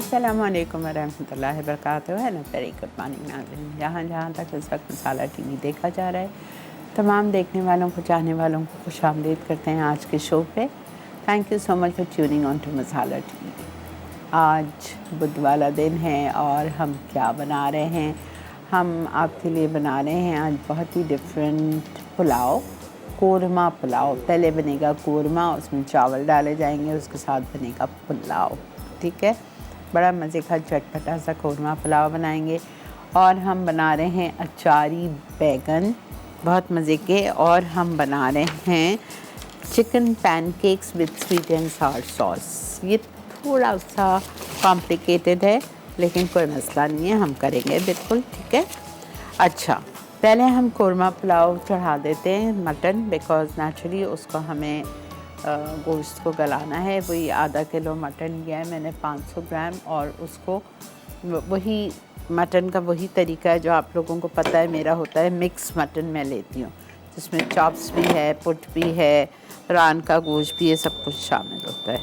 अस्सलामुअलैकुम वरहमतुल्लाहि वबरकातुहू। Hello, very good morning नाज़रीन। जहाँ तक इस वक्त मसाला टीवी देखा जा रहा है, तमाम देखने वालों को, चाहने वालों को खुशामदीद करते हैं आज के शो पे। Thank you so much for tuning on to masala TV. आज बुध वाला दिन है और हम क्या बना रहे हैं? हम आपके लिए बना रहे हैं आज बहुत ही डिफरेंट पुलाव, कोरमा पुलाव। पहले बनेगा कोरमा, उसमें चावल डाले जाएंगे, उसके साथ बनेगा पुलाव। ठीक है, बड़ा मज़े का चटपटा सा कोरमा पुलाव बनाएंगे। और हम बना रहे हैं अचारी बैगन, बहुत मज़े के। और हम बना रहे हैं chicken pancakes with sweet and Sawar sauce. ये थोड़ा सा कॉम्प्लिकेटेड है, लेकिन कोई मसला नहीं है, हम करेंगे बिल्कुल। ठीक है, अच्छा, पहले हम कोरमा पुलाव चढ़ा देते हैं मटन, बिकॉज़ नेचुरली उसको हमें गोश्त को गलाना है। वही आधा किलो मटन लिया है मैंने, 500 ग्राम। और उसको वही मटन का वही तरीका है जो आप लोगों को पता है मेरा होता है, मिक्स मटन मैं लेती हूँ, जिसमें चॉप्स भी है, पुट भी है, रान का गोश्त भी है, सब कुछ शामिल होता है।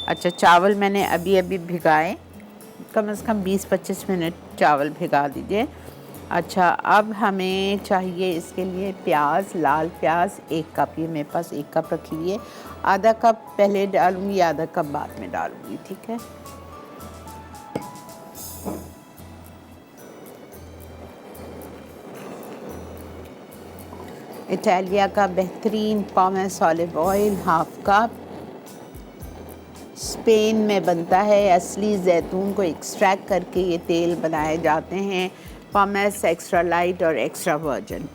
अच्छा, चावल मैंने अभी अभी भिगाए, कम से कम 20-25 मिनट चावल भिगा दीजिए। अच्छा, अब हमें चाहिए इसके लिए प्याज, लाल प्याज 1 कप, ये मेरे पास 1 कप रखी हुई है। आधा कप पहले डालूँगी, आधा कप बाद में डालूँगी। ठीक है, इटालिया का बेहतरीन पॉमेस ऑलिव ऑयल 1/2 कप। स्पेन में बनता है, असली जैतून को एक्सट्रैक्ट करके ये तेल बनाए जाते हैं। पॉमेस एक्स्ट्रा लाइट और एक्स्ट्रा वर्जिन।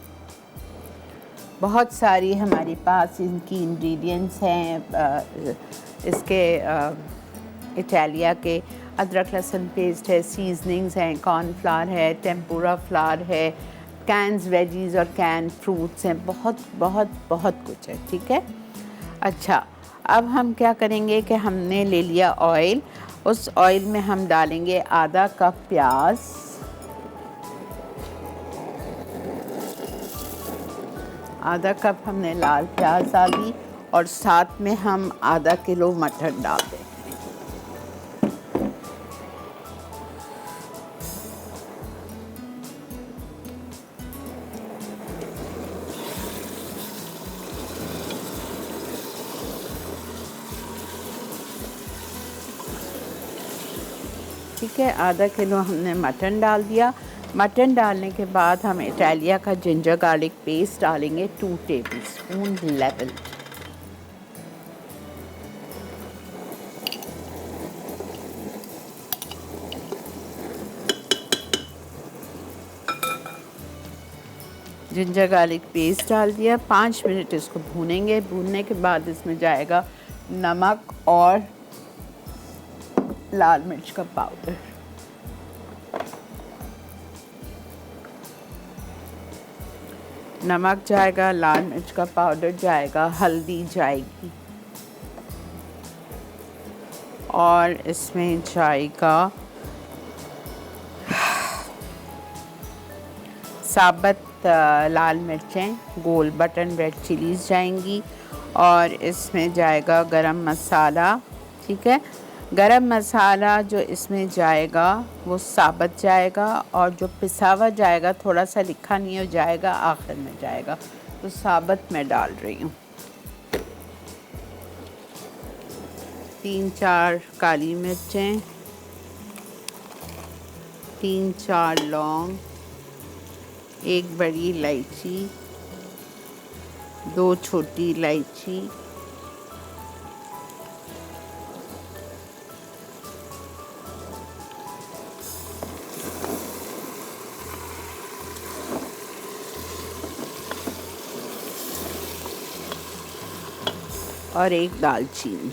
बहुत सारी हमारे पास इनकी इंग्रेडिएंट्स हैं इसके इटालिया के। अदरक लहसुन पेस्ट है, सीजनिंग्स हैं, कॉर्नफ्लावर है, टेम्पुरा फ्लावर है, कैन्स वेजीज और कैन फ्रूट्स हैं, बहुत बहुत बहुत कुछ है। ठीक है, अच्छा, अब हम क्या करेंगे कि हमने ले लिया ऑयल, उस ऑयल में हम डालेंगे आधा कप प्याज, आधा कप हमने लाल प्याज डाली, और साथ में हम आधा किलो मटन डाल दें। ठीक है, आधा किलो हमने मटन डाल दिया। मटन डालने के बाद हम इटालिया का जिंजर गार्लिक पेस्ट डालेंगे 2 tablespoon level. Ginger garlic paste डाल दिया, 5 मिनट इसको भूनेंगे। भूनने के बाद इसमें जाएगा नमक और लाल मिर्च का पाउडर। नमक जाएगा, लाल मिर्च का पाउडर जाएगा, हल्दी जाएगी, और इसमें जाएगा साबुत लाल मिर्चें, गोल बटन रेड चिलीज जाएंगी, और इसमें जाएगा गरम मसाला। ठीक है, गरम मसाला जो इसमें जाएगा वो साबुत जाएगा, और जो पिसा हुआ जाएगा, थोड़ा सा लिखा नहीं हो जाएगा, आखिर में जाएगा, तो साबुत मैं डाल रही हूँ। 3-4 काली मिर्चें, 3-4 लौंग, 1 बड़ी इलायची, 2 छोटी इलायची, और 1 दालचीनी।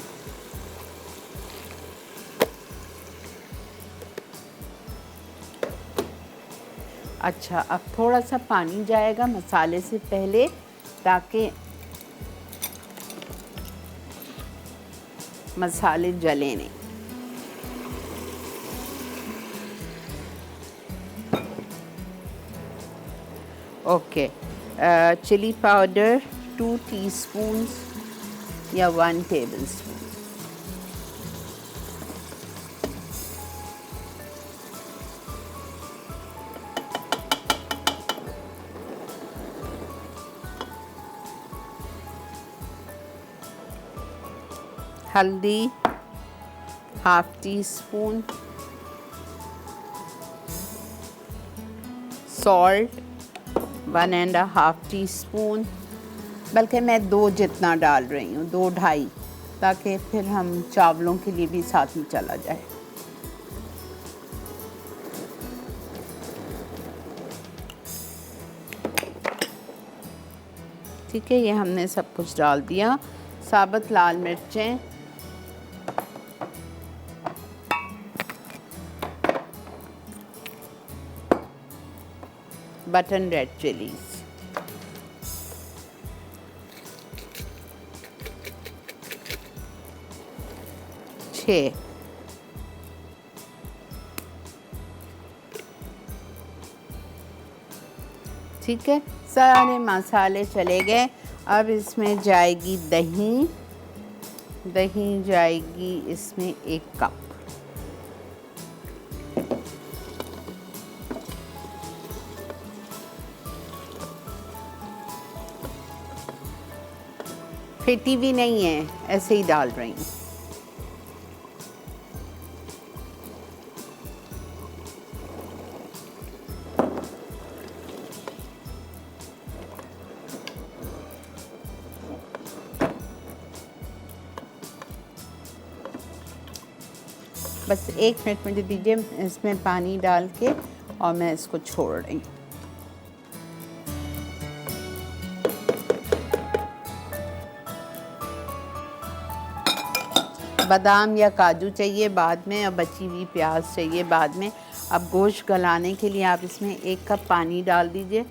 अच्छा, अब थोड़ा सा पानी जाएगा मसाले से पहले, ताकि मसाले जले नहीं। ओके, चिली पाउडर 2 टीस्पून्स या 1 टेबलस्पून। हल्दी half tea spoon, salt 1.5 teaspoon, बल्कि मैं 2 जितना डाल रही हूँ, 2-2.5, ताकि फिर हम चावलों के लिए भी साथ में चला जाए। ठीक है, ये हमने सब कुछ डाल दिया। साबुत लाल मिर्चें, बटन रेड चिलीज, छः, ठीक है, सारे मसाले चले गए। अब इसमें जाएगी दही, दही जाएगी इसमें 1 कप। फेटी भी नहीं है, ऐसे ही डाल रही हूँ। बस 1 मिनट मुझे दीजिए, इसमें पानी डाल के और मैं इसको छोड़ रही हूँ। बादाम या काजू चाहिए बाद में, और बची हुई प्याज चाहिए बाद में। अब गोश्त गलाने के लिए आप इसमें 1 कप पानी डाल दीजिए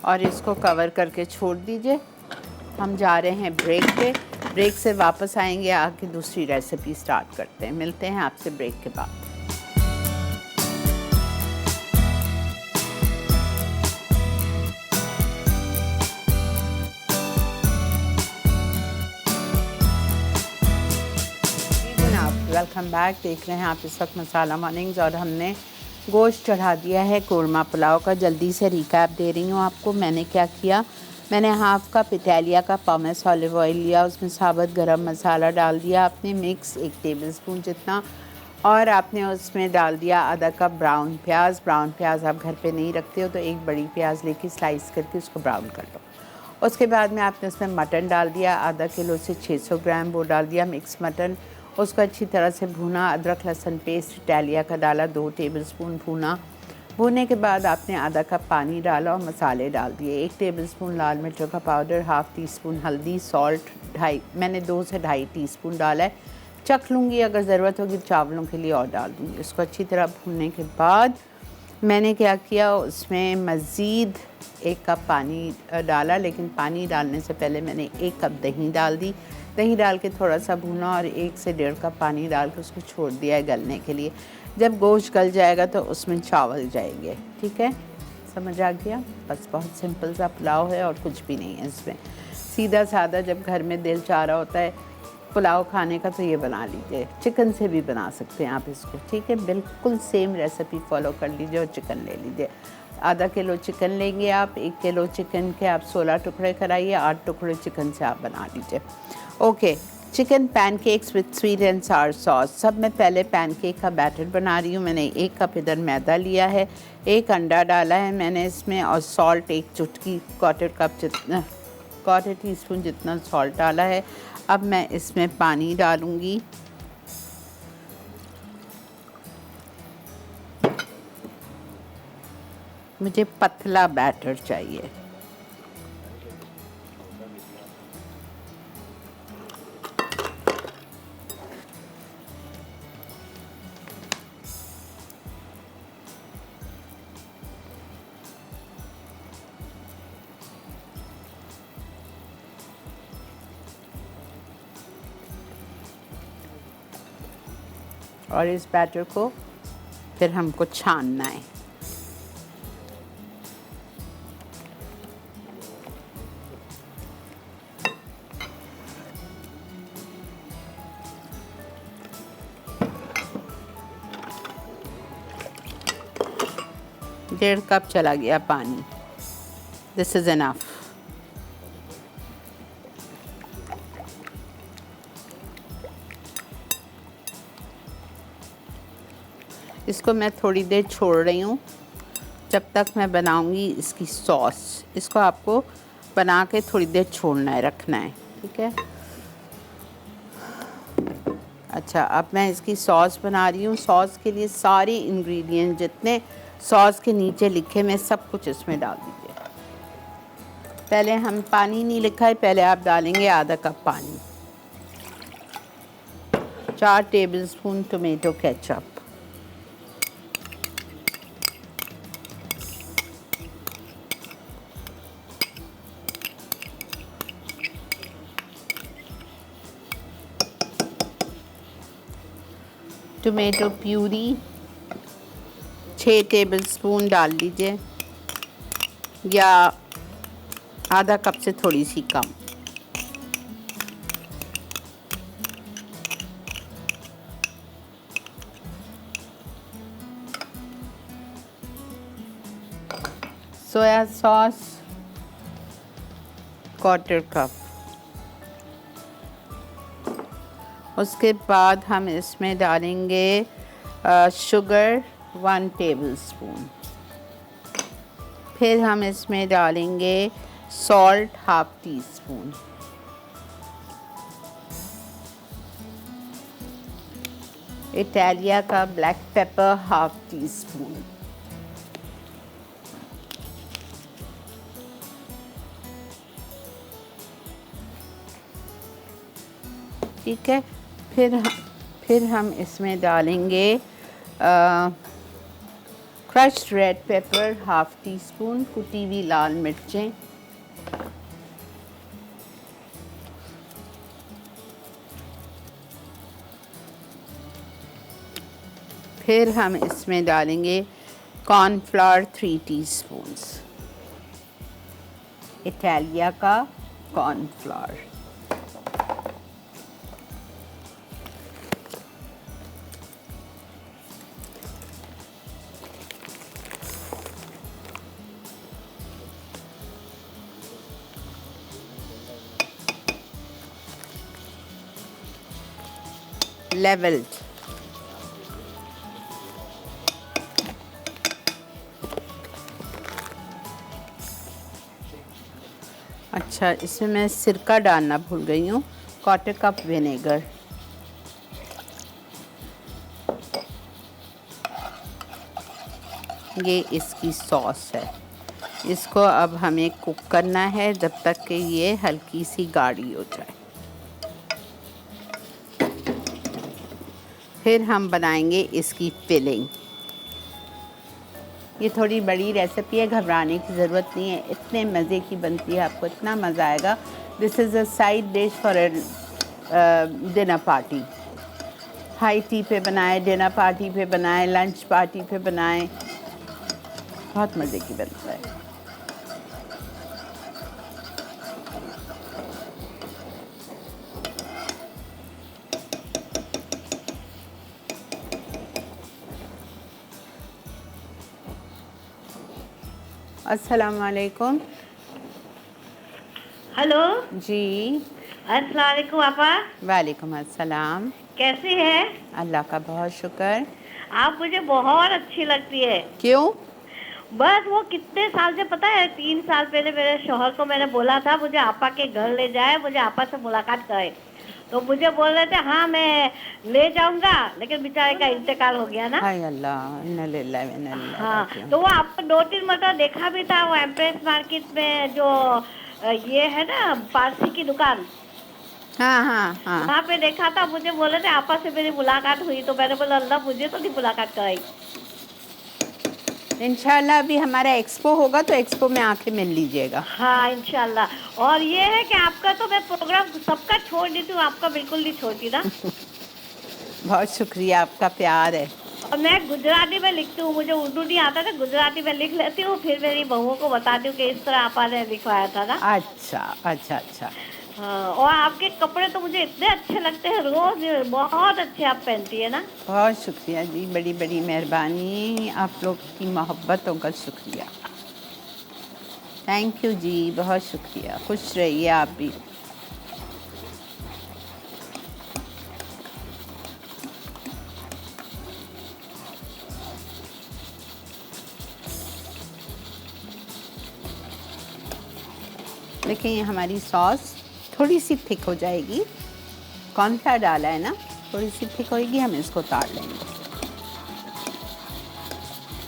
और इसको कवर करके छोड़ दीजिए। हम जा रहे हैं ब्रेक पे। ब्रेक से वापस आएंगे, आके दूसरी रेसिपी स्टार्ट करते हैं। मिलते हैं आपसे ब्रेक के बाद। Welcome back. देख रहे हैं आप इस वक्त मसाला मॉर्निंग्स, और हमने गोश्त चढ़ा दिया है कोरमा पुलाव का। जल्दी से रिकैप दे रही हूँ आपको। मैंने क्या किया, मैंने हाफ कप इटालिया का पॉमेस ऑलिव ऑयल लिया, उसमें साबुत गरम मसाला डाल दिया आपने मिक्स 1 टेबलस्पून जितना, और आपने उसमें डाल दिया आधा कप ब्राउन प्याज। ब्राउन प्याज आप घर पे नहीं रखते हो तो 1 बड़ी प्याज लेके स्लाइस करके उसको ब्राउन कर लो। उसके बाद में आपने उसमें मटन डाल दिया, आधा किलो से 600 ग्राम वो डाल दिया मिक्स मटन। उसको अच्छी तरह से भूना। अदरक लहसुन पेस्ट इटालिया का डाला, 2 टेबलस्पून भूना। भूनने के बाद आपने आधा कप पानी डाला और मसाले डाल दिए। 1 टेबलस्पून लाल मिर्चों का पाउडर, हाफ टी स्पून हल्दी, सॉल्ट मैंने 2 से 2.5 टीस्पून डाला है। चख लूँगी, अगर ज़रूरत होगी चावलों के लिए और डाल दूँगी। इसको अच्छी तरह भूनने के बाद मैंने क्या किया, उसमें मज़ीद 1 कप पानी डाला, लेकिन पानी डालने से पहले मैंने 1 कप दही डाल दी। दही डाल के थोड़ा सा भूना और 1 से 1.5 कप पानी डाल के उसको छोड़ दिया है गलने के लिए। जब गोश्त गल जाएगा तो उसमें चावल जाएंगे। ठीक है, समझ आ गया? बस बहुत सिंपल सा पुलाव है और कुछ भी नहीं है इसमें, सीधा सादा। जब घर में दिल चाह रहा होता है पुलाव खाने का तो ये बना लीजिए। चिकन से भी बना सकते हैं आप इसको। ठीक है, बिल्कुल सेम रेसिपी फॉलो कर लीजिए और चिकन ले लीजिए। आधा किलो चिकन लेंगे आप, 1 किलो चिकन के आप 16 टुकड़े कराइए, 8 टुकड़े चिकन से आप बना लीजिए। Okay, chicken pancakes with sweet and Sawar sauce. सब मैं पहले पैनकेक का बैटर बना रही हूँ। मैंने 1 कप इधर मैदा लिया है, 1 अंडा डाला है मैंने इसमें, और सॉल्ट 1 चुटकी, 1/4 टीस्पून जितना सॉल्ट डाला है। अब मैं इसमें पानी डालूँगी। मुझे पतला बैटर चाहिए। और इस बैटर को फिर हमको छानना है। डेढ़ कप चला गया पानी। This is enough. इसको मैं थोड़ी देर छोड़ रही हूँ जब तक मैं बनाऊँगी इसकी सॉस। इसको आपको बना के थोड़ी देर छोड़ना है, रखना है, ठीक है। अच्छा, अब मैं इसकी सॉस बना रही हूँ। सॉस के लिए सारे इंग्रेडिएंट जितने सॉस के नीचे लिखे मैं सब कुछ इसमें डाल दीजिए। पहले हम पानी नहीं लिखा है, पहले आप डालेंगे आधा कप पानी। 4 tablespoon tomato ketchup, tomato puree 6 tablespoon डाल दीजिए, या आधा कप से थोड़ी सी कम। Soya sauce 1/4 cup. उसके बाद हम इसमें डालेंगे शुगर 1 टेबलस्पून। फिर हम इसमें डालेंगे सॉल्ट 1/2 टीस्पून। इटालिया का ब्लैक पेपर 1/2 टीस्पून। ठीक है। फिर हम इसमें डालेंगे क्रश्ड रेड पेपर 1/2 टीस्पून, कुटी हुई लाल मिर्चें, फिर हम इसमें डालेंगे कॉर्नफ्लोर 3 टीस्पून्स, इटालिया का कॉर्नफ्लोर। लेवल्ड। अच्छा, इसमें मैं सिरका डालना भूल गई हूँ, 1/4 कप विनेगर। ये इसकी सॉस है। इसको अब हमें कुक करना है जब तक कि ये हल्की सी गाढ़ी हो जाए। फिर हम बनाएंगे इसकी फिलिंग। ये थोड़ी बड़ी रेसिपी है, घबराने की ज़रूरत नहीं है, इतने मज़े की बनती है, आपको इतना मज़ा आएगा। This is a side dish for a dinner party. High tea पे बनाए, डिनर पार्टी पे बनाए, लंच पार्टी पे बनाए, बहुत मज़े की बनता है। अस्सलाम वालेकुम। हेलो जी। अस्सलाम वालेकुम आपा। वालेकुम अस्सलाम। कैसी है? अल्लाह का बहुत शुक्र। आप मुझे बहुत अच्छी लगती है। क्यों? बस वो कितने साल से, पता है 3 साल पहले मेरे शौहर को मैंने बोला था मुझे आपा के घर ले जाए, मुझे आपा से मुलाकात कराए, तो मुझे बोल रहे थे हाँ मैं ले जाऊंगा, लेकिन बेचारे का इंतकाल हो गया ना। हाय अल्लाह, इन्ना लिल्लाहि व इन्ना इलैहि हाँ, राजिऊन। तो वो आपको 2-3 मरतबा देखा भी था, वो एम्प्रेस मार्केट में जो ये है ना पारसी की दुकान, हाँ हाँ हाँ। वहाँ पे देखा था। मुझे बोले थे आपस से मेरी मुलाकात हुई, तो मैंने बोला अल्लाह मुझे तो नहीं मुलाकात कराई। इंशाल्लाह अभी हमारा एक्सपो होगा तो एक्सपो में आके मिल लीजिएगा। हाँ इंशाल्लाह। और ये है कि आपका तो मैं प्रोग्राम सबका छोड़ देती हूँ, आपका बिल्कुल नहीं छोड़ती ना। बहुत शुक्रिया, आपका प्यार है। और मैं गुजराती में लिखती हूँ, मुझे उर्दू नहीं आता था, गुजराती में लिख लेती हूँ, फिर मेरी बहुओं को बताती हूँ कि इस तरह आपा ने लिखवाया था ना। अच्छा अच्छा अच्छा। हाँ, और आपके कपड़े तो मुझे इतने अच्छे लगते हैं, रोज बहुत अच्छे आप पहनती है ना। बहुत शुक्रिया जी, बड़ी बड़ी मेहरबानी, आप लोग की मोहब्बतों का शुक्रिया। थैंक यू जी, बहुत शुक्रिया, खुश रहिए आप भी। देखें ये हमारी सॉस थोड़ी सी थिक हो जाएगी, कॉर्नफ्लावर डाला है ना, थोड़ी सी थिक होएगी, हम इसको उतार लेंगे।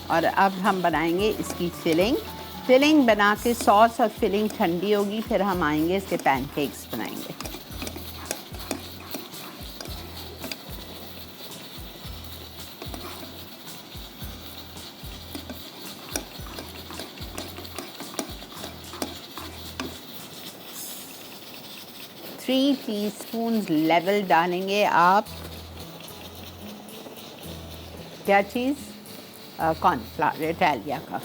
और अब हम बनाएंगे इसकी फिलिंग बना के सॉस और फिलिंग ठंडी होगी, फिर हम आएंगे इसके पैनकेक्स बनाएंगे। थ्री टीस्पून लेवल डालेंगे आप, क्या चीज़, कॉर्नफ्लावर इटालिया का।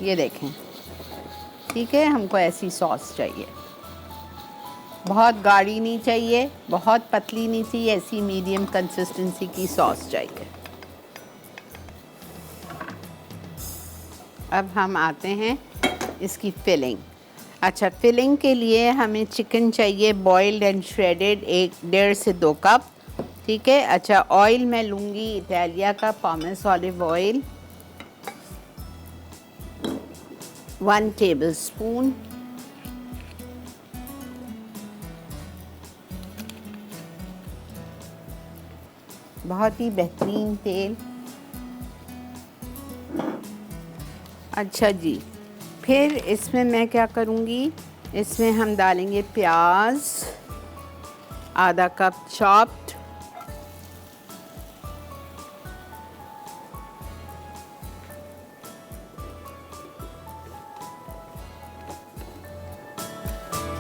ये देखें, ठीक है, हमको ऐसी सॉस चाहिए, बहुत गाढ़ी नहीं चाहिए, बहुत पतली नहीं चाहिए, ऐसी मीडियम कंसिस्टेंसी की सॉस चाहिए। अब हम आते हैं इसकी फिलिंग। अच्छा, फिलिंग के लिए हमें चिकन चाहिए बॉइल्ड एंड श्रेडेड, 1.5 से 2 कप, ठीक है। अच्छा, ऑयल मैं लूँगी इटालिया का पॉमेस ऑलिव ऑयल 1 टेबलस्पून। बहुत ही बेहतरीन तेल। अच्छा जी, फिर इसमें मैं क्या करूँगी, इसमें हम डालेंगे प्याज आधा कप चॉप्ड,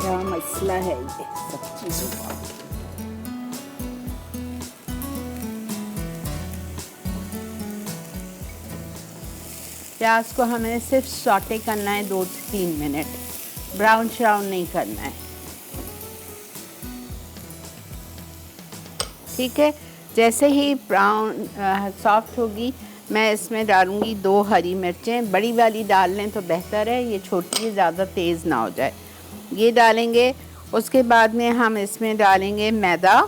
क्या मसला है ये सब चीज़ों का। प्याज को हमें सिर्फ सॉटे करना है 2 से 3 मिनट, ब्राउन श्राउन नहीं करना है, ठीक है। जैसे ही ब्राउन सॉफ्ट होगी, मैं इसमें डालूँगी 2 हरी मिर्चें, बड़ी वाली डाल लें तो बेहतर है, ये छोटी है ज़्यादा तेज़ ना हो जाए। ये डालेंगे। उसके बाद में हम इसमें डालेंगे मैदा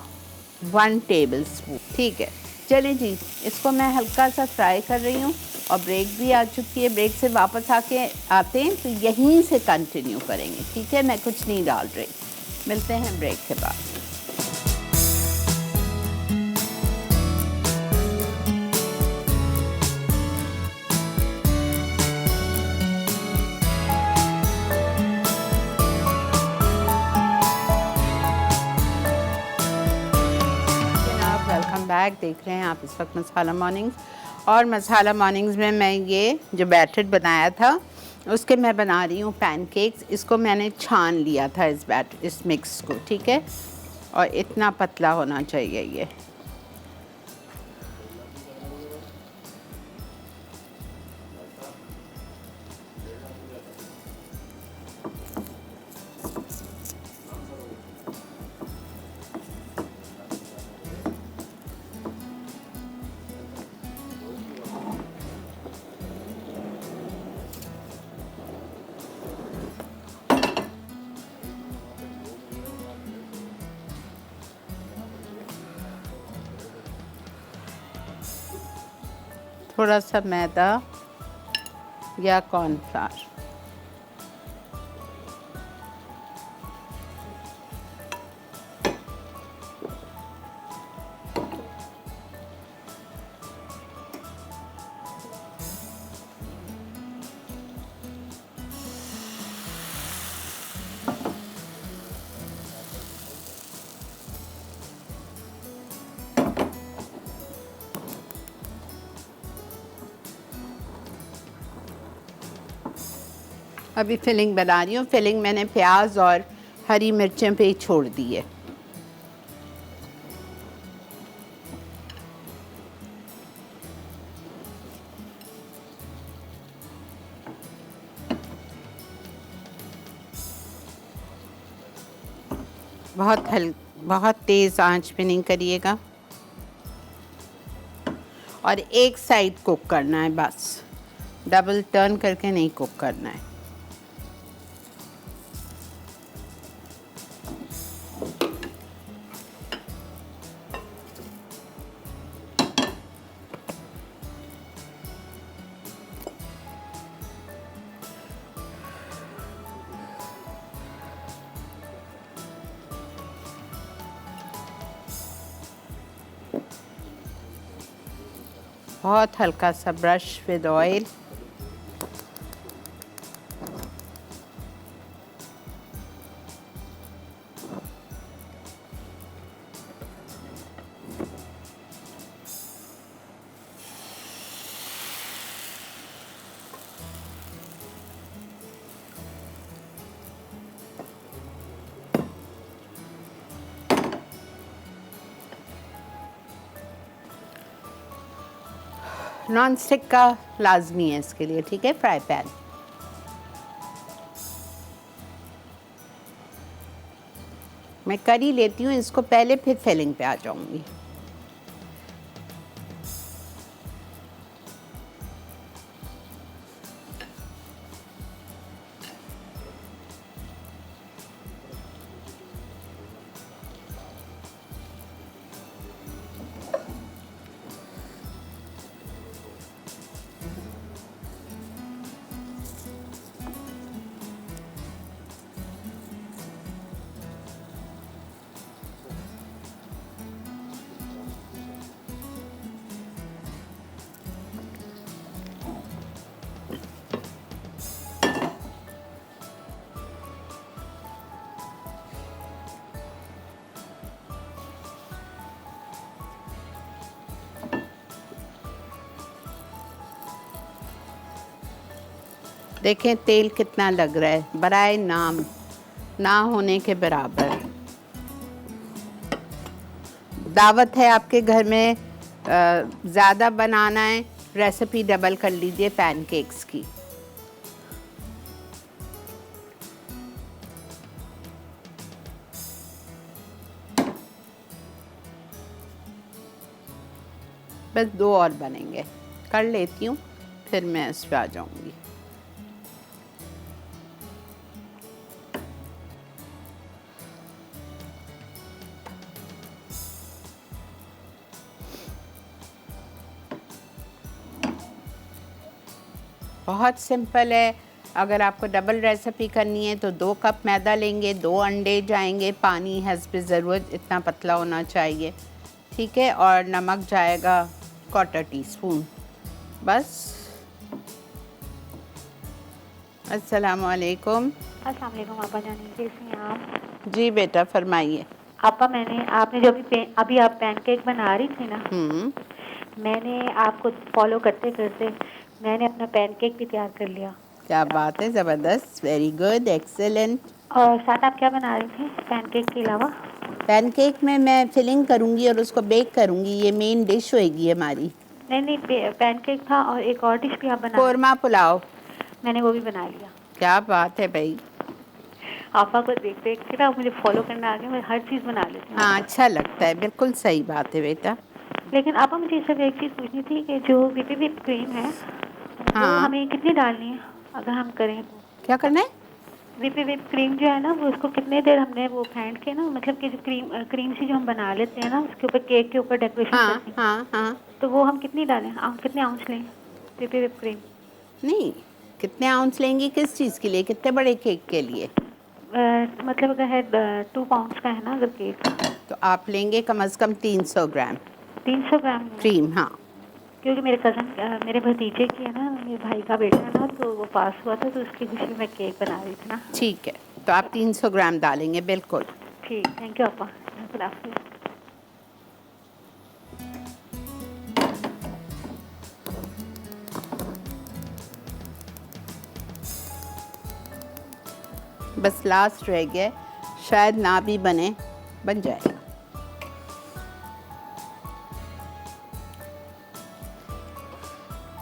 1 टेबलस्पून, ठीक है। चलिए जी, इसको मैं हल्का सा फ्राई कर रही हूँ और ब्रेक भी आ चुकी है। ब्रेक से वापस आते हैं तो यहीं से कंटिन्यू करेंगे, ठीक है। मैं कुछ नहीं डाल रही, मिलते हैं ब्रेक के बाद। बैग देख रहे हैं आप इस वक्त मसाला मॉर्निंग्स, और मसाला मॉर्निंग्स में मैं ये जो बैटर बनाया था उसके मैं बना रही हूँ पैनकेक्स। इसको मैंने छान लिया था इस मिक्स को, ठीक है, और इतना पतला होना चाहिए ये। थोड़ा सा मैदा या कॉर्नफ्लावर, अभी फिलिंग बना रही हूँ। फिलिंग मैंने प्याज और हरी मिर्चें पे ही छोड़ दी है। बहुत तेज़ आंच पे नहीं करिएगा, और एक साइड कुक करना है बस, डबल टर्न करके नहीं कुक करना है। बहुत हल्का सा brush with oil. Non stick का लाजमी है इसके लिए, ठीक है, फ्राई पैन। मैं कर ही लेती हूँ इसको पहले, फिर फिलिंग पे आ जाऊंगी। देखें तेल कितना लग रहा है, बराए नाम ना होने के बराबर। दावत है आपके घर में, ज़्यादा बनाना है, रेसिपी डबल कर लीजिए पैनकेक्स की। बस 2 और बनेंगे, कर लेती हूँ, फिर मैं इस पे आ जाऊँगी। बहुत सिंपल है। अगर आपको डबल रेसिपी करनी है तो 2 कप मैदा लेंगे, 2 अंडे जाएंगे, पानी हस्ब ज़रूरत इतना पतला होना चाहिए, ठीक है, और नमक जाएगा 1/4 टीस्पून बस। अस्सलाम वालेकुम। अस्सलाम वालेकुम आपा जानी, कैसी हैं आप? जी बेटा फरमाइए। आपा आपने जो अभी आप पैनकेक बना रही थी ना, मैंने आपको फॉलो करते करते मैंने अपना पैनकेक भी तैयार कर लिया। क्या बात है, ज़बरदस्त, वेरी गुड, एक्सेलेंट। और साथ आप क्या बना रही थी पैनकेक के अलावा? पैनकेक में मैं फिलिंग करूँगी और उसको बेक करूँगी, ये मेन डिश होएगी हमारी। नहीं, पैनकेक था और एक और डिश भी आप बना। कोरमा पुलाव। मैंने वो भी बना लिया। क्या बात है भाई। आपा को देख देख के ना मुझे फॉलो करना आ गया, मैं हर चीज़ बना लेती हूँ। हाँ अच्छा लगता है, बिल्कुल सही बात है बेटा। लेकिन आपा मुझे सब एक चीज़ पूछनी थी कि जो व्हिप क्रीम है, हाँ, वो हमें कितनी डालनी है अगर हम करें तो? क्या करना है? व्हिप क्रीम जो है ना, वो उसको कितने देर हमने वो फेंट के ना, मतलब कि जो क्रीम से जो हम बना लेते हैं ना, उसके ऊपर केक के ऊपर डेकोरेशन करते हैं। हाँ। तो वो हम कितनी डालें, कितने आउंस लें व्हिप क्रीम? नहीं, कितने आउंस लेंगी किस चीज़ के लिए, कितने बड़े केक के लिए? मतलब अगर है 2 पाउंड्स का है ना अगर केक, तो आप लेंगे कम से कम 300 ग्राम 300 ग्राम क्रीम। हाँ, क्योंकि मेरे भतीजे की है ना, मेरे भाई का बेटा है ना, तो वो पास हुआ था, तो उसकी खुशी में मैं केक बना रही थी ना। ठीक है, तो आप 300 ग्राम डालेंगे, बिल्कुल। ठीक, थैंक यू आपा। खुदा हाफिज़। बस लास्ट रह गया, शायद ना भी बने, बन जाएगा।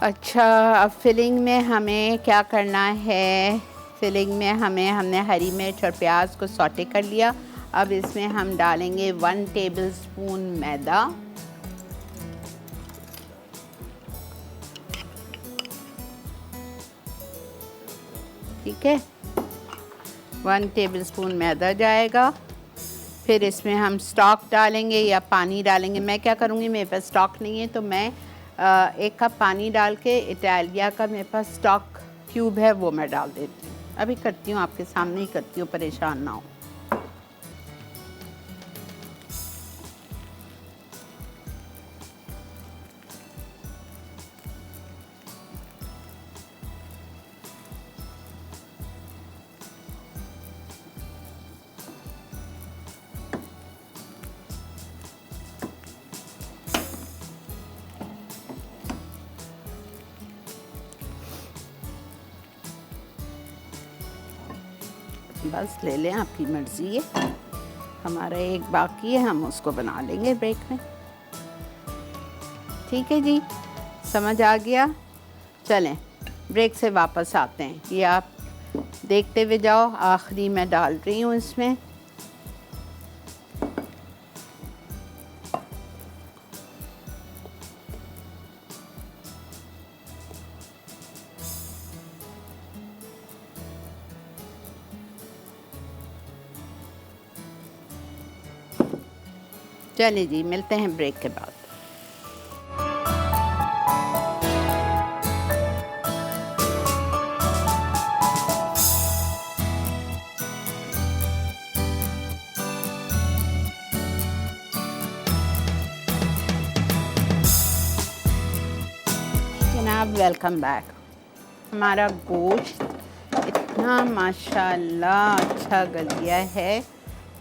अच्छा, अब फिलिंग में हमें क्या करना है? फिलिंग में हमने हरी मिर्च और प्याज को सौटे कर लिया। अब इसमें हम डालेंगे 1 टेबलस्पून मैदा, ठीक है, 1 टेबलस्पून मैदा जाएगा। फिर इसमें हम स्टॉक डालेंगे या पानी डालेंगे। मैं क्या करूँगी, मेरे पास स्टॉक नहीं है तो मैं 1 कप पानी डाल के इटालिया का मेरे पास स्टॉक क्यूब है वो मैं डाल देती हूँ। अभी करती हूँ, आपके सामने ही करती हूँ, परेशान ना हो। बस ले लें, आपकी मर्ज़ी है। हमारा एक बाकी है, हम उसको बना लेंगे ब्रेक में। ठीक है जी, समझ आ गया। चलें ब्रेक से वापस आते हैं। ये आप देखते हुए जाओ। आखिरी मैं डाल रही हूँ इसमें। चलिए जी, मिलते हैं ब्रेक के बाद। जनाब वेलकम बैक। हमारा गोश्त इतना माशाल्लाह अच्छा गल गया है।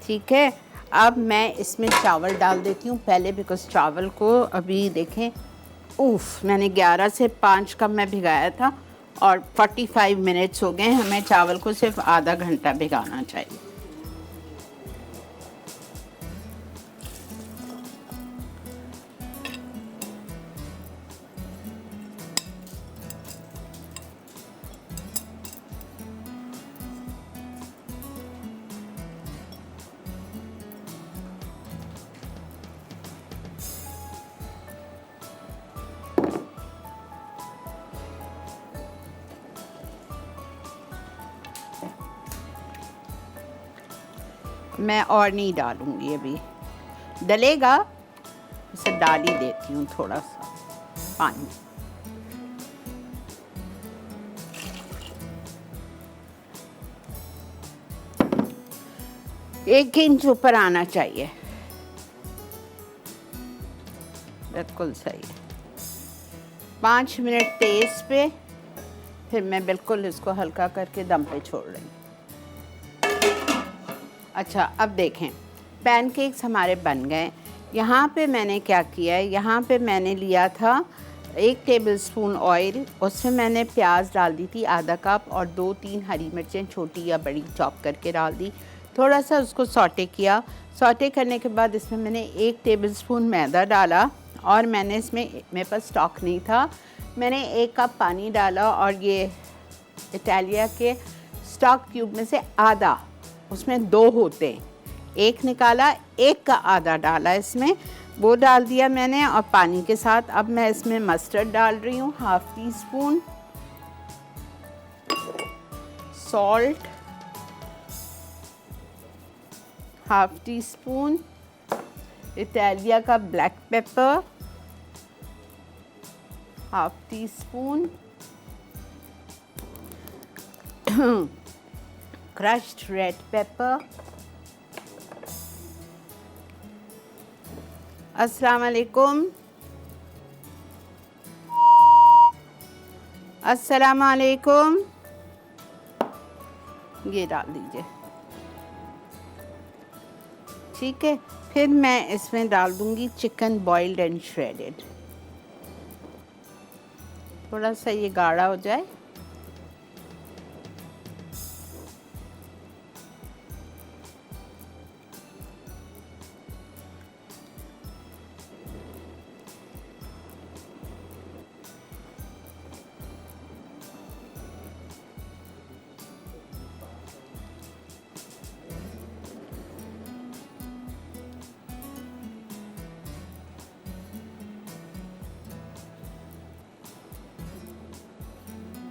ठीक है, अब मैं इसमें चावल डाल देती हूँ पहले, बिकॉज़ चावल को अभी देखें, मैंने 11 से 5 कप में भिगाया था और 45 मिनट्स हो गए। हमें चावल को सिर्फ आधा घंटा भिगाना चाहिए। मैं और नहीं डालूंगी, अभी डलेगा, इसे डाल ही देती हूँ थोड़ा सा पानी। एक इंच ऊपर आना चाहिए, बिल्कुल सही है। 5 मिनट तेज़ पे, फिर मैं बिल्कुल इसको हल्का करके दम पे छोड़ रही हूँ। अच्छा, अब देखें पैनकेक्स हमारे बन गए। यहाँ पे मैंने क्या किया है, यहाँ पे मैंने लिया था 1 टेबलस्पून ऑयल, उसमें मैंने प्याज डाल दी थी आधा कप और 2-3 हरी मिर्चें छोटी या बड़ी चॉप करके डाल दी। थोड़ा सा उसको सौटे किया। सौटे करने के बाद इसमें मैंने 1 टेबलस्पून मैदा डाला और मैंने इसमें, मेरे पास स्टॉक नहीं था, मैंने 1 कप पानी डाला और ये इटालिया के स्टॉक क्यूब में से आधा, उसमें 2 होते हैं, 1 निकाला, 1 का आधा डाला इसमें, वो डाल दिया मैंने और पानी के साथ। अब मैं इसमें मस्टर्ड डाल रही हूँ, 1/2 टीस्पून, सॉल्ट 1/2 टीस्पून, इटालिया का black pepper 1/2 teaspoon, crushed red pepper। अस्सलाम वालेकुम, अस्सलाम वालेकुम। ये डाल दीजिए, ठीक है। फिर मैं इसमें डाल दूंगी चिकन बॉइल्ड एंड श्रेडेड। थोड़ा सा ये गाढ़ा हो जाए।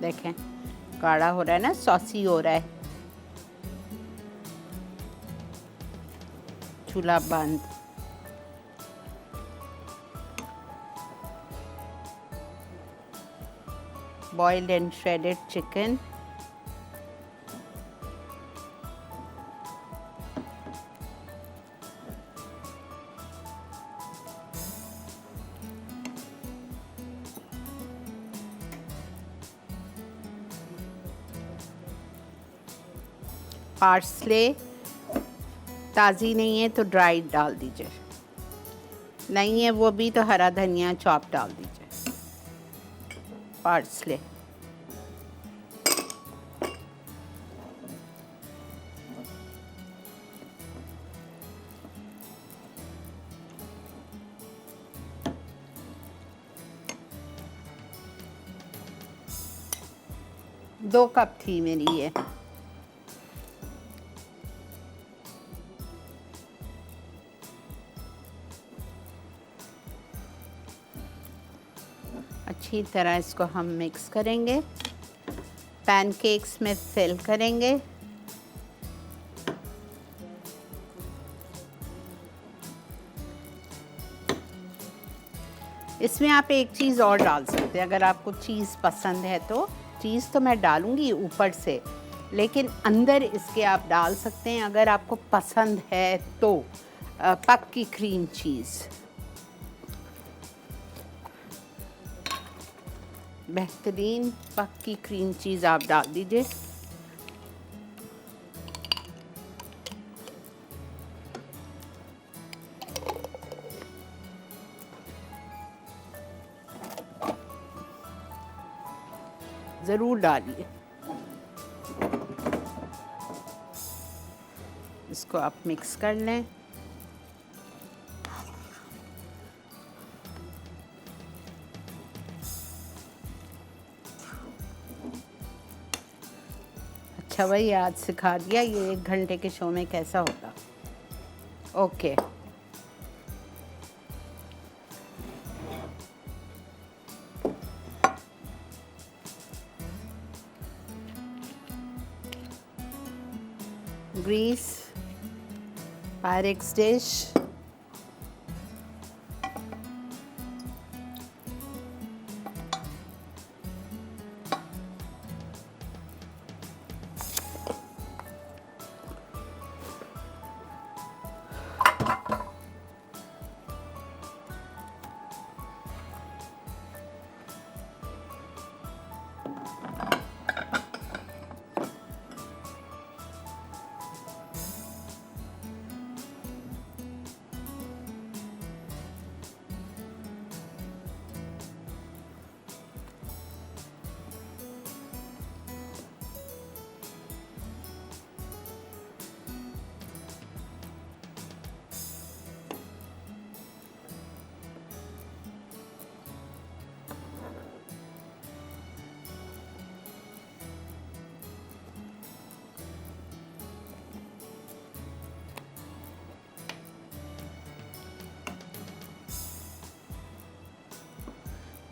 देखें गाढ़ा हो रहा है ना, सॉसी हो रहा है। चूल्हा बंद। Boiled and shredded chicken, parsley, ताज़ी नहीं है तो ड्राइड डाल दीजिए, नहीं है वो भी तो हरा धनिया चॉप डाल दीजिए। पार्सले, 2 कप थी मेरी ये। अच्छी तरह इसको हम मिक्स करेंगे, पैनकेक्स में फिल करेंगे। इसमें आप एक चीज़ और डाल सकते हैं, अगर आपको चीज़ पसंद है तो। चीज़ तो मैं डालूंगी ऊपर से, लेकिन अंदर इसके आप डाल सकते हैं अगर आपको पसंद है तो पक्की क्रीम चीज़। बेहतरीन पक्की क्रीम चीज़ आप डाल दीजिए। ज़रूर डालिए। इसको आप मिक्स कर लें। अच्छा भाई, आज सिखा दिया ये 1 घंटे के शो में कैसा होता। ओके। ग्रीस पायरेक्स डिश,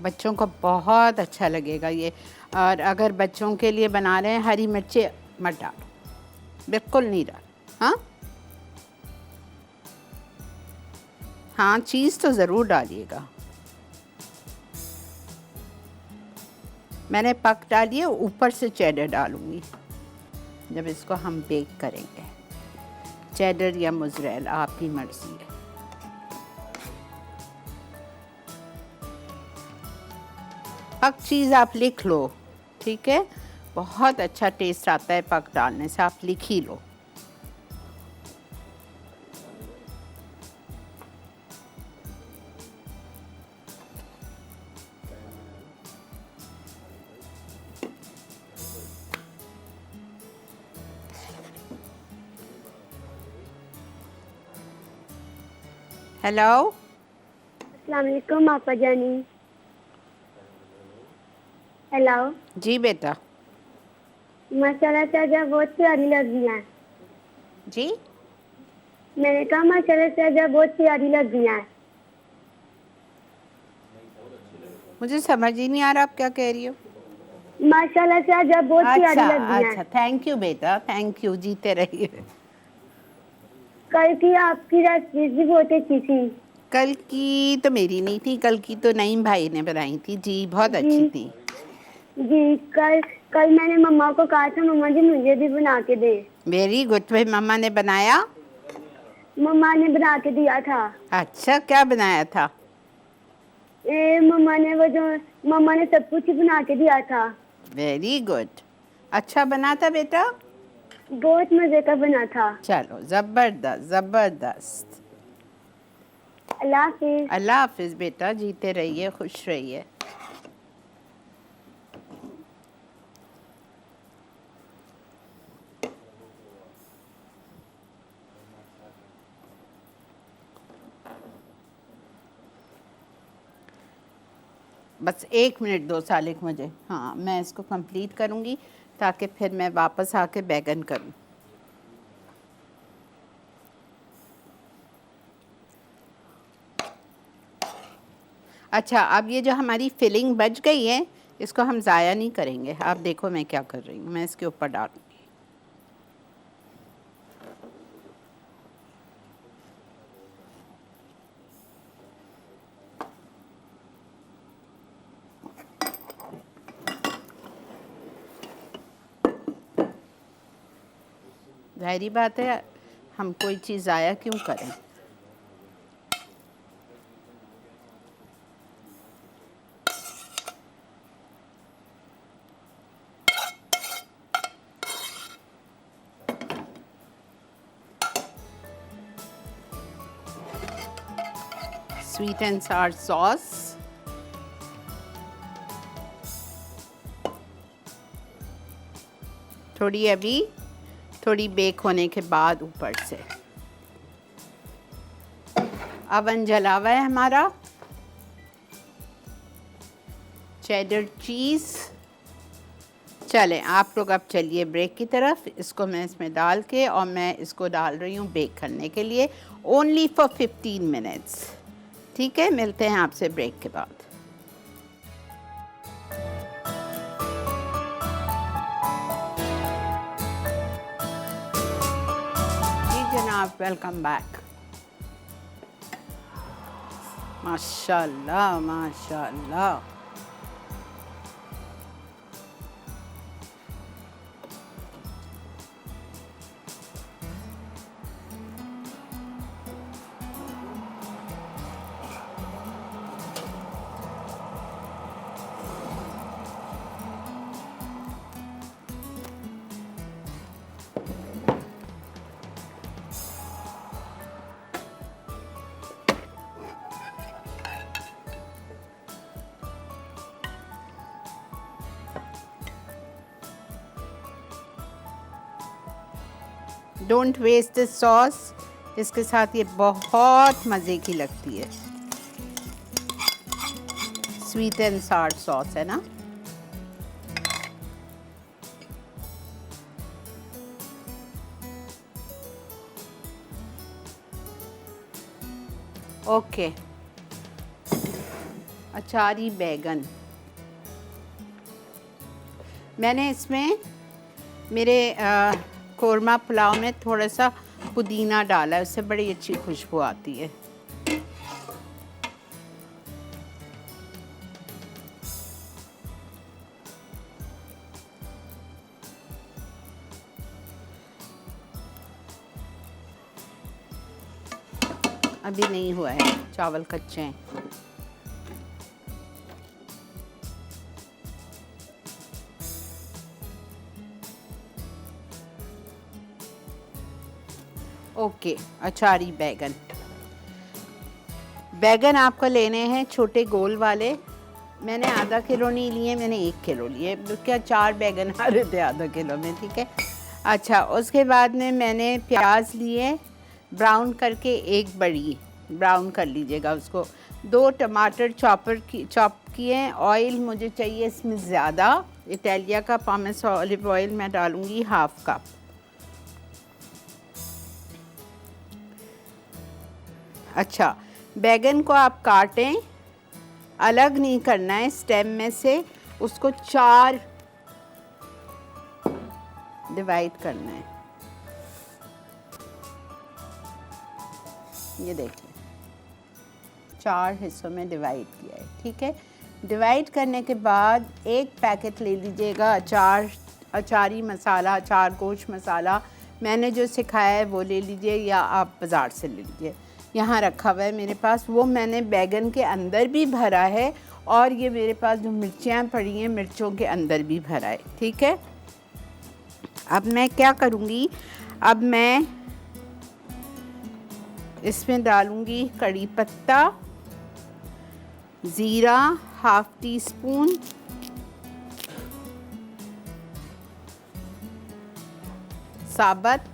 बच्चों को बहुत अच्छा लगेगा ये। और अगर बच्चों के लिए बना रहे हैं, हरी मिर्ची मत डालो, बिल्कुल नहीं डाल। हाँ हाँ, चीज़ तो ज़रूर डालिएगा। मैंने पक डाली है, ऊपर से चेडर डालूंगी जब इसको हम बेक करेंगे। चेडर या मोज़रेला आपकी मर्ज़ी है। पक चीज़ आप लिख लो, ठीक है? बहुत अच्छा टेस्ट आता है पक डालने से, आप लिख ही लो। हेलो, अस्सलाम वालेकुम आपा जानी। हेलो जी बेटा। माशाल्लाह से आज आप बहुत प्यारी लग रही हैं। जी, मैंने कहा माशाल्लाह से आज आप बहुत प्यारी लग रही हैं। मुझे समझ ही नहीं आ रहा आप क्या कह रही हो। माशाल्लाह से आज आप बहुत प्यारी अच्छा लग रही अच्छा, हैं। थैंक यू बेटा, थैंक यू, जीते रहिए। कल की आपकी रेसिपी भी बहुत अच्छी थी। कल की तो मेरी नहीं थी, कल की तो नईम भाई ने बनाई थी जी, बहुत अच्छी थी। जी कल कल मैंने मम्मा को कहा था मम्मा जी मुझे भी बना के दे। Very good. भाई मम्मा ने बनाया? मम्मा ने बना के दिया था। अच्छा, क्या बनाया था? मम्मा ने सब कुछ ही बना के दिया था। Very good. अच्छा बना था बेटा? बहुत मजे का बना था। चलो, ज़बरदस्त ज़बरदस्त। अल्लाह हाफिज। अल्लाह हाफिज़ बेटा, जीते रहिए, खुश रहिए। बस 1 मिनट दो सालिक मुझे। हाँ, मैं इसको कंप्लीट करूँगी, ताकि फिर मैं वापस आके बैगन करूं। अच्छा, अब ये जो हमारी फिलिंग बच गई है इसको हम ज़ाया नहीं करेंगे। आप देखो मैं क्या कर रही हूँ, मैं इसके ऊपर डालूंगी। ज़ाहिरी बात है, हम कोई चीज़ ज़ाया क्यों करें। स्वीट एंड सावर सॉस, थोड़ी अभी थोड़ी बेक होने के बाद ऊपर से। अवन जला हुआ है हमारा। चेडर चीज़। चलें आप लोग अब चलिए ब्रेक की तरफ। इसको मैं इसमें डाल के और मैं इसको डाल रही हूँ बेक करने के लिए, ओनली फॉर 15 मिनट्स। ठीक है, मिलते हैं आपसे ब्रेक के बाद। जी जनाब, वेलकम बैक। माशाल्लाह माशाल्लाह। डोंट वेस्ट दिस सॉस, इसके साथ ये बहुत मज़े की लगती है। स्वीट एंड सावर सॉस है ना। ओके, अचारी बैगन। मैंने इसमें मेरे कोरमा पुलाव में थोड़ा सा पुदीना डाला है, उससे बड़ी अच्छी खुशबू आती है। अभी नहीं हुआ है, चावल कच्चे हैं। ओके, अचारी बैगन। बैगन आपको लेने हैं छोटे गोल वाले। मैंने आधा किलो नहीं लिए, मैंने 1 किलो लिए। क्या 4 बैगन आ रहे थे आधा किलो में, ठीक है। अच्छा, उसके बाद में मैंने प्याज लिए ब्राउन करके, 1 बड़ी ब्राउन कर लीजिएगा उसको। 2 टमाटर चॉप किए। ऑयल मुझे चाहिए इसमें ज़्यादा, इटालिया का पामेस ऑलिव ऑयल मैं डालूँगी 1/2 कप। अच्छा, बैगन को आप काटें, अलग नहीं करना है स्टेम में से, उसको 4 डिवाइड करना है। ये देखिए 4 हिस्सों में डिवाइड किया है, ठीक है। डिवाइड करने के बाद 1 पैकेट ले लीजिएगा अचारी मसाला, अचार गोश्त मसाला। मैंने जो सिखाया है वो ले लीजिए या आप बाज़ार से ले लीजिए। यहाँ रखा हुआ है मेरे पास, वो मैंने बैगन के अंदर भी भरा है और ये मेरे पास जो मिर्चियाँ पड़ी हैं मिर्चों के अंदर भी भरा है, ठीक है। अब मैं क्या करूँगी, अब मैं इसमें डालूँगी कड़ी पत्ता, ज़ीरा 1/2 टीस्पून, साबत,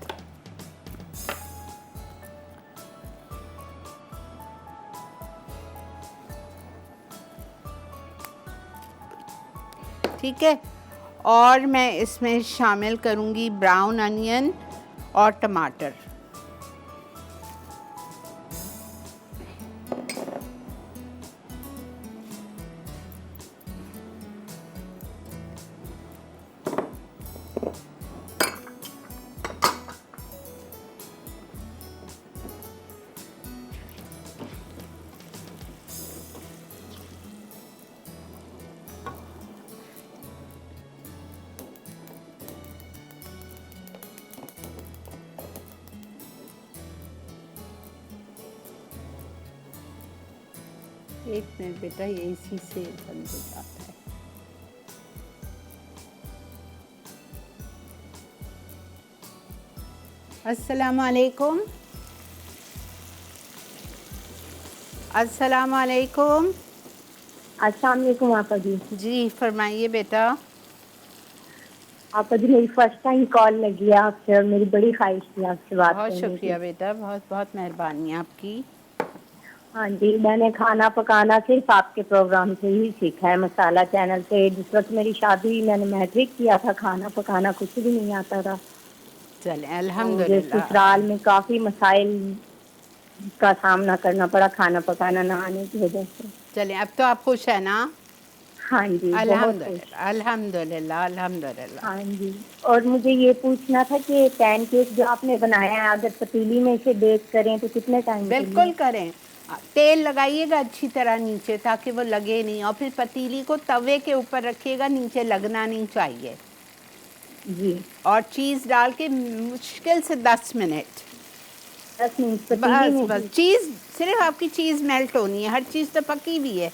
ठीक है। और मैं इसमें शामिल करूँगी ब्राउन अनियन और टमाटर। एक मिनट बेटा, ये इसी से बंद हो जाता है। अस्सलाम वालेकुम। अस्सलाम वालेकुम। अस्सलाम वालेकुम आपा जी। जी फरमाइए बेटा। आपा जी मेरी फर्स्ट टाइम कॉल लगी है आपसे और मेरी बड़ी ख्वाहिश थी आपसे बात बहुत करने की। शुक्रिया बेटा, बहुत बहुत मेहरबानी आपकी। हाँ जी, मैंने खाना पकाना सिर्फ आपके प्रोग्राम से ही सीखा है, मसाला चैनल से। जिस वक्त मेरी शादी हुई मैंने मैट्रिक किया था, खाना पकाना कुछ भी नहीं आता था। चलें मुझे अल्हम्दुलिल्लाह। ससुराल में काफी मसाइल का सामना करना पड़ा खाना पकाना ना आने की वजह से। चलें अब तो आप खुश है ना? हाँ जी, बहुत खुश। अल्हम्दुलिल्लाह अल्हम्दुलिल्लाह अल्हम्दुलिल्लाह। हाँ जी, और मुझे ये पूछना था कि पैनकेक जो आपने बनाया है, अगर पतीली में इसे बेक करें तो कितने टाइम के बिल्कुल लिए? करें। तेल लगाइएगा अच्छी तरह नीचे, ताकि वो लगे नहीं, और फिर पतीली को तवे के ऊपर रखिएगा, नीचे लगना नहीं चाहिए। जी। और चीज़ डाल के मुश्किल से 10 मिनट। 10 मिनट पतीली बस में बस ही? चीज़, सिर्फ आपकी चीज़ मेल्ट होनी है, हर चीज़ तो पकी हुई है।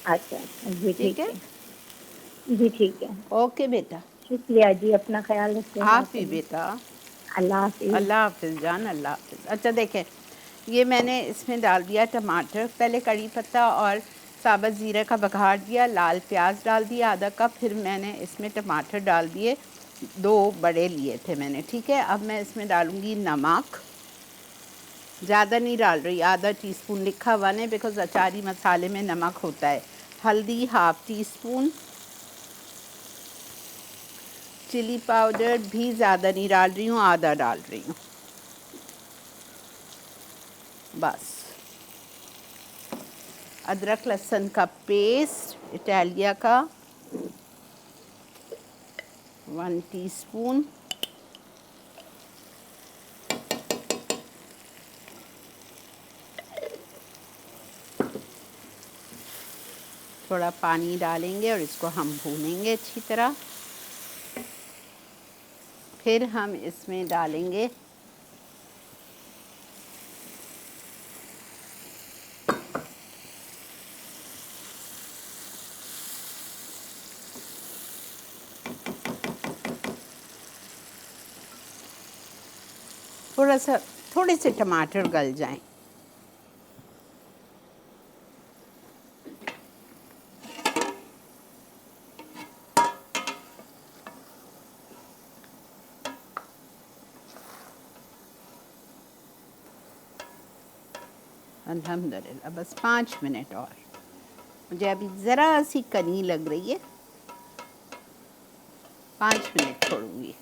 अच्छा अच्छा जी, ठीक ठीक है, है जी, ठीक है। ओके बेटा। शुक्रिया जी, अपना ख्याल रखिएगा आप आप भी भी। बेटा। अल्लाह हाफिज। अल्लाह हाफिज़ जान, अल्लाह हाफिज़। अच्छा देखें, ये मैंने इसमें डाल दिया टमाटर, पहले कड़ी पत्ता और साबुत ज़ीरे का बघार दिया, लाल प्याज डाल दिया आधा कप, फिर मैंने इसमें टमाटर डाल दिए, 2 बड़े लिए थे मैंने। ठीक है, अब मैं इसमें डालूँगी नमक, ज़्यादा नहीं डाल रही, आधा टीस्पून लिखा हुआ नहीं, बिकॉज़ अचारी मसाले में नमक होता है। हल्दी half teaspoon, chilli powder भी ज़्यादा नहीं डाल रही हूँ, आधा डाल रही हूँ बस। अदरक लहसुन का पेस्ट इटालिया का 1 टीस्पून, थोड़ा पानी डालेंगे और इसको हम भूनेंगे अच्छी तरह। फिर हम इसमें डालेंगे थोड़े से टमाटर गल जाएं। अल्हम्दुलिल्लाह, बस 5 मिनट और। मुझे अभी ज़रा सी कनी लग रही है, 5 मिनट छोड़ूंगी।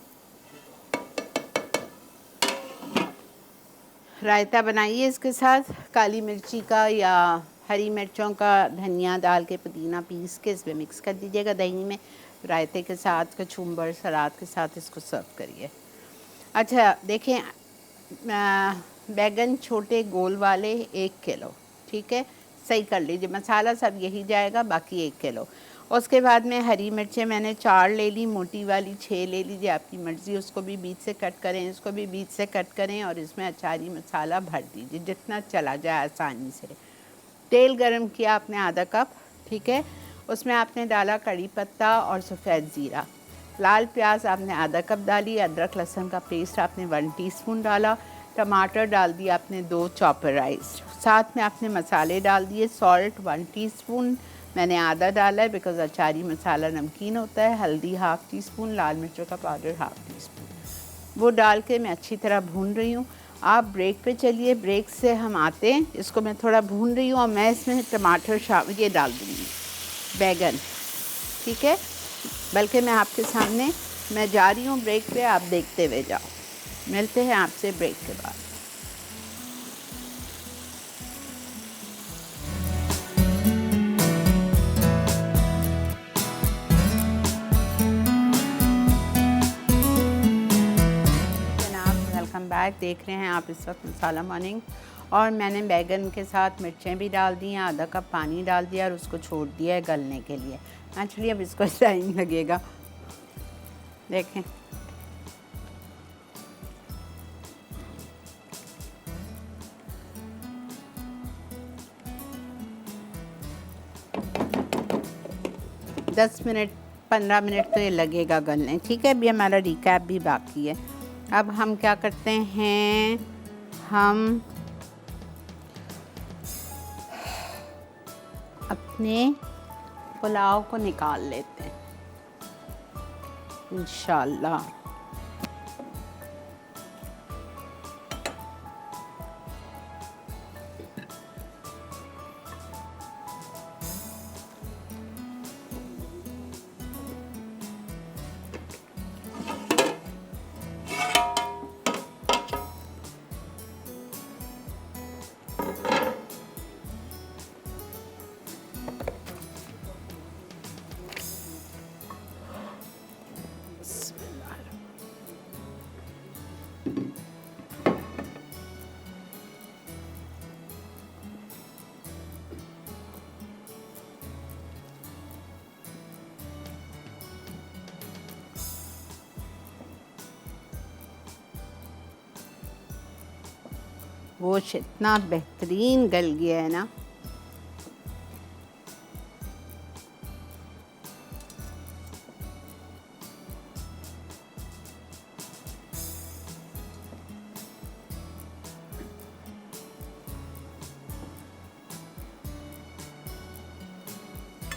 रायता बनाइए इसके साथ, काली मिर्ची का या हरी मिर्चों का, धनिया डाल के पुदीना पीस के इसमें मिक्स कर दीजिएगा दही में, रायते के साथ, कचुम्बर सलाद के साथ इसको सर्व करिए। अच्छा देखें, बैगन छोटे गोल वाले 1 किलो, ठीक है, सही कर लीजिए, मसाला सब यही जाएगा, बाकी 1 किलो। उसके बाद में हरी मिर्चें मैंने 4 ले ली, मोटी वाली 6 ले लीजिए, आपकी मर्ज़ी, उसको भी बीच से कट करें, इसको भी बीच से कट करें, और इसमें अचारी मसाला भर दीजिए जितना चला जाए आसानी से। तेल गरम किया आपने आधा कप, ठीक है, उसमें आपने डाला कड़ी पत्ता और सफ़ेद ज़ीरा, लाल प्याज आपने आधा कप डाली, अदरक लहसुन का पेस्ट आपने 1 टीस्पून डाला, टमाटर डाल दिया आपने 2 चॉपराइज्ड, साथ में आपने मसाले डाल दिए, सॉल्ट 1 टीस्पून, मैंने आधा डाला है बिकॉज़ अचारी मसाला नमकीन होता है, हल्दी हाफ़ टी स्पून, लाल मिर्चों का पाउडर हाफ़ टी स्पून, वो डाल के मैं अच्छी तरह भून रही हूँ। आप ब्रेक पे चलिए, ब्रेक से हम आते हैं, इसको मैं थोड़ा भून रही हूँ और मैं इसमें टमाटर ये डाल दूँगी, बैगन, ठीक है, बल्कि मैं आपके सामने, मैं जा रही हूँ ब्रेक पे, आप देखते हुए जाओ। मिलते हैं आपसे ब्रेक के बाद। Welcome back. देख रहे हैं आप इस वक्त मसाला मॉर्निंग, और मैंने बैगन के साथ मिर्चें भी डाल दी हैं, आधा कप पानी डाल दिया और उसको छोड़ दिया है गलने के लिए। एक्चुअली अब इसको टाइम लगेगा, देखें। दस मिनट 15 मिनट तो ये लगेगा गलने, ठीक है। अभी हमारा रिकैप भी बाकी है। अब हम क्या करते हैं, हम अपने पुलाव को निकाल लेते हैं इंशाल्लाह। गोश्त इतना बेहतरीन गल गया है ना।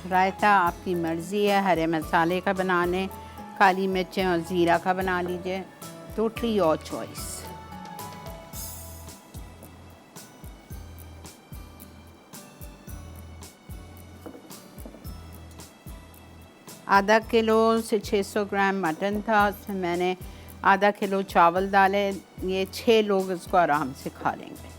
रायता आपकी मर्ज़ी है, हरे मसाले का बना लें, काली मिर्चें और ज़ीरा का बना लीजिए, टोटली योर चॉइस। आधा किलो से 600 ग्राम मटन था, उसमें मैंने आधा किलो चावल डाले। ये 6 लोग इसको आराम से खा लेंगे।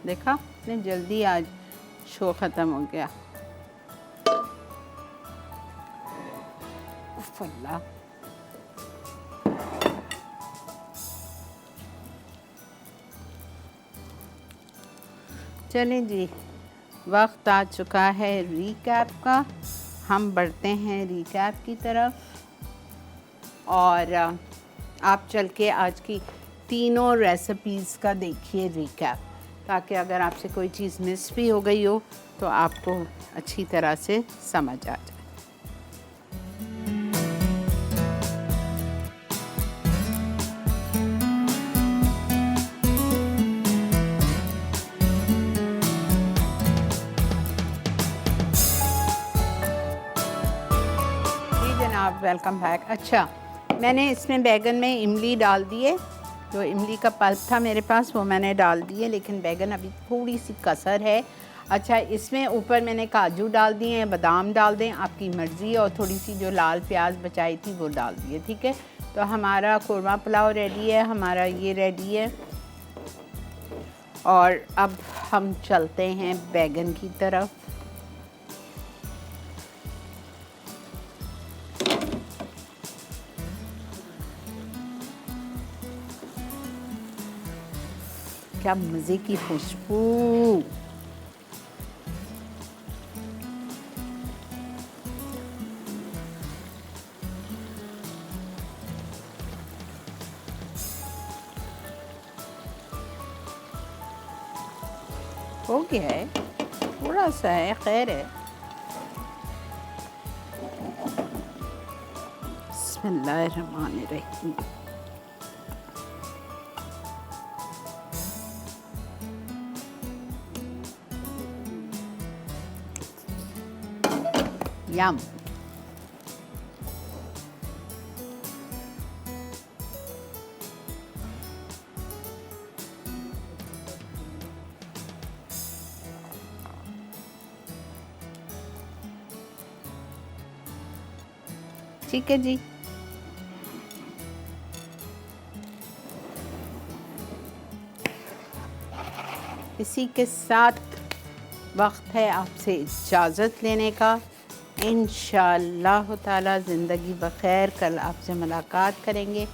देखा इतने जल्दी आज शो ख़त्म हो गया। उफ़ अल्लाह। चलें जी, वक्त आ चुका है रिकैप का। हम बढ़ते हैं रिकैप की तरफ, और आप चल के आज की तीनों रेसिपीज़ का देखिए रिकैप, ताकि अगर आपसे कोई चीज़ मिस भी हो गई हो तो आपको अच्छी तरह से समझ आ जाए। Welcome back. अच्छा, मैंने इसमें बैगन में इमली डाल दिए, जो इमली का पल्प था मेरे पास वो मैंने डाल दिए, लेकिन बैगन अभी थोड़ी सी कसर है। अच्छा, इसमें ऊपर मैंने काजू डाल दिए हैं, बादाम डाल दें, आपकी मर्ज़ी, और थोड़ी सी जो लाल प्याज बचाई थी वो डाल दिए, ठीक है। तो हमारा कोरमा पुलाव रेडी है, हमारा ये रेडी है। और अब हम चलते हैं बैगन की तरफ। क्या मज़े की खुशबू। हो गया है, थोड़ा सा है, खैर है। बिस्मिल्लाहिर्रहमानिर्रहीम। Yum. ठीक है जी। इसी के साथ वक्त है आपसे इजाज़त लेने का। इंशाअल्लाह ताला ज़िंदगी बख़ैर कल आपसे मुलाकात करेंगे।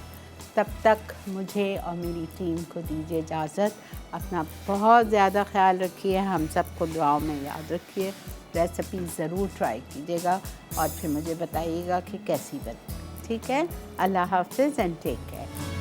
तब तक मुझे और मेरी टीम को दीजिए इजाज़त। अपना बहुत ज़्यादा ख्याल रखिए, हम सबको दुआओं में याद रखिए। रेसिपी ज़रूर ट्राई कीजिएगा और फिर मुझे बताइएगा कि कैसी बनी। ठीक है, अल्लाह हाफ़िज़ एंड टेक केयर।